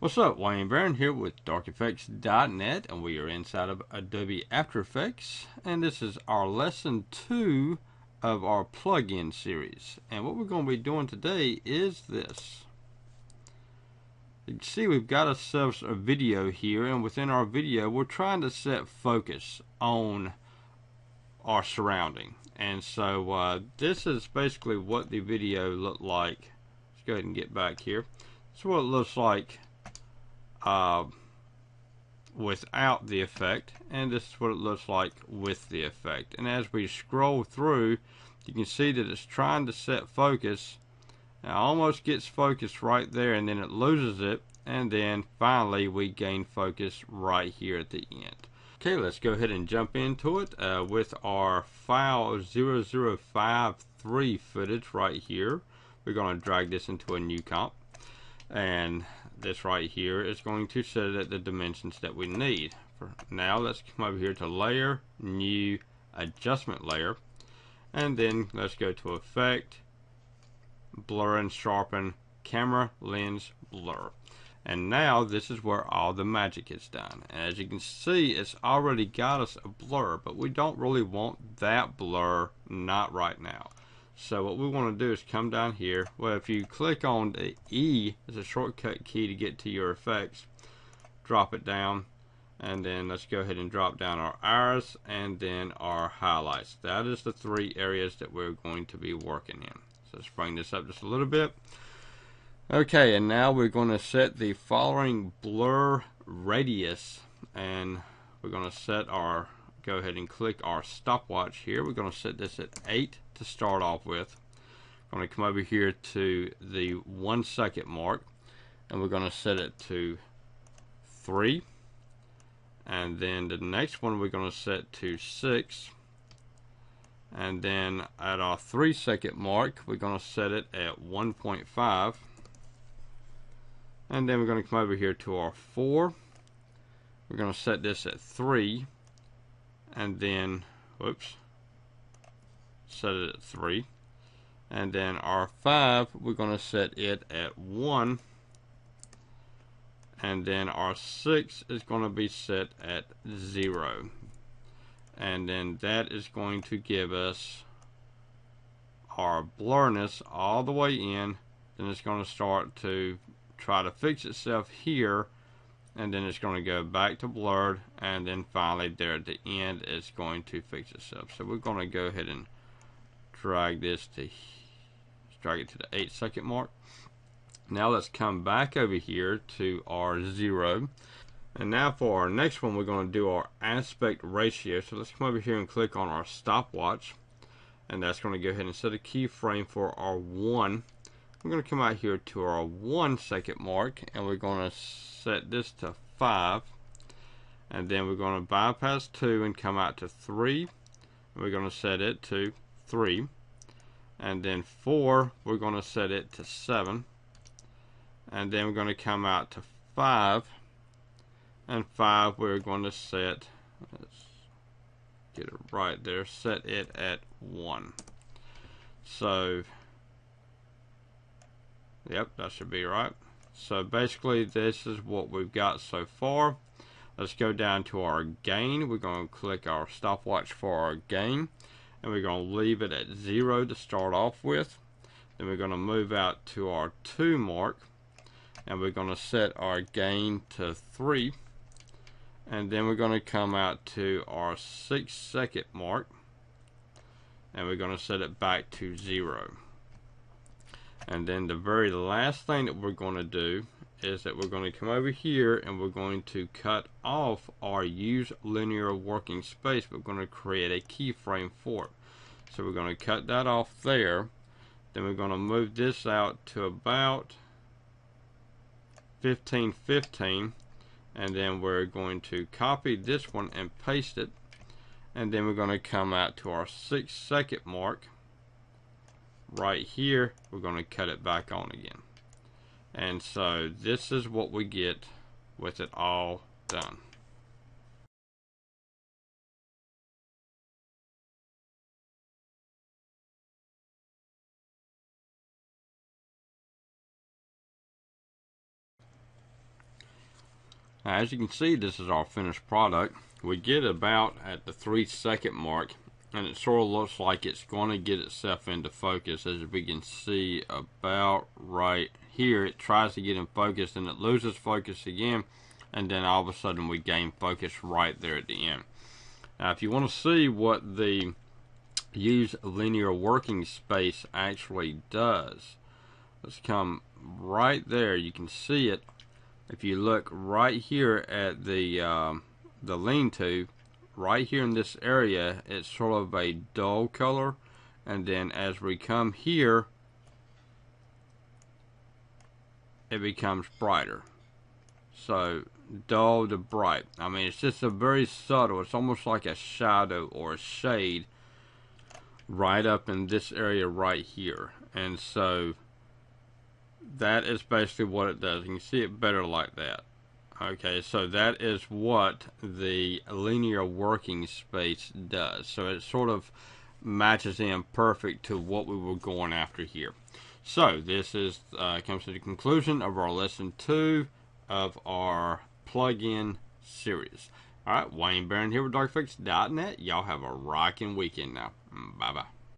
What's up, Wayne Barron here with darkeffects.net, and we are inside of Adobe After Effects, and this is our lesson 2 of our plugin series. And what we're going to be doing today is this. You can see we've got ourselves a video here, and within our video we're trying to set focus on our surrounding. And so this is basically what the video looked like. Let's go ahead and get back here. This is what it looks like without the effect, and this is what it looks like with the effect. And as we scroll through, you can see that it's trying to set focus. It almost gets focused right there, and then it loses it, and then finally we gain focus right here at the end. Okay, let's go ahead and jump into it with our file 0053 footage right here. We're going to drag this into a new comp, and this right here is going to set it at the dimensions that we need. For now, let's come over here to Layer, New, Adjustment Layer, and then let's go to Effect, Blur and Sharpen, Camera, Lens, Blur. And now this is where all the magic is done. And as you can see, it's already got us a blur, but we don't really want that blur, not right now. So what we want to do is come down here. Well, if you click on the E as a shortcut key to get to your effects, drop it down, and then let's go ahead and drop down our iris and then our highlights. That is the 3 areas that we're going to be working in. So let's bring this up just a little bit. Okay, and now we're going to set the following blur radius, and we're going to set our, go ahead and click our stopwatch here. We're going to set this at 8 to start off with. I'm going to come over here to the 1 second mark, and we're going to set it to 3, and then the next one we're going to set to 6, and then at our 3 second mark we're going to set it at 1.5, and then we're going to come over here to our 4. We're going to set this at 3, and then whoops, set it at 3, and then our 5 we're going to set it at 1, and then our 6 is going to be set at 0, and then that is going to give us our blurriness all the way in. Then it's going to start to try to fix itself here, and then it's going to go back to blurred, and then finally there at the end it's going to fix itself. So we're going to go ahead and drag this to, drag it to the 8 second mark. Now let's come back over here to our 0, and now for our next one we're going to do our aspect ratio. So let's come over here and click on our stopwatch, and that's going to go ahead and set a keyframe for our 1. We're going to come out here to our 1 second mark, and we're going to set this to 5, and then we're going to bypass 2 and come out to 3, and we're going to set it to 3, and then 4 we're going to set it to 7, and then we're going to come out to 5, and 5 we're going to set, let's get it right there, set it at 1. So yep, that should be right. So basically this is what we've got so far. Let's go down to our gain. We're going to click our stopwatch for our gain, and we're going to leave it at 0 to start off with. Then we're going to move out to our 2 mark, and we're going to set our gain to 3, and then we're going to come out to our 6 second mark, and we're going to set it back to 0. And then the very last thing that we're going to do is that we're going to come over here and we're going to cut off our use linear working space. We're going to create a keyframe for it. So we're going to cut that off there. Then we're going to move this out to about 1515, and then we're going to copy this one and paste it, and then we're going to come out to our 6 second mark right here. We're going to cut it back on again, and so this is what we get with it all done. Now, as you can see, this is our finished product. We get about at the 3-second mark, and it sort of looks like it's going to get itself into focus. As we can see about right here, it tries to get in focus and it loses focus again, and then all of a sudden we gain focus right there at the end. Now, if you want to see what the use linear working space actually does, let's come right there. You can see it if you look right here at the lean-to. Right here in this area, it's sort of a dull color, and then as we come here, it becomes brighter. So dull to bright. I mean, it's just a very subtle, it's almost like a shadow or a shade right up in this area right here. And so that is basically what it does. You can see it better like that. Okay, so that is what the linear working space does. So it sort of matches in perfect to what we were going after here. So this is comes to the conclusion of our lesson 2 of our plugin series. All right, Wayne Barron here with DarkFix.net. Y'all have a rocking weekend now. Bye-bye.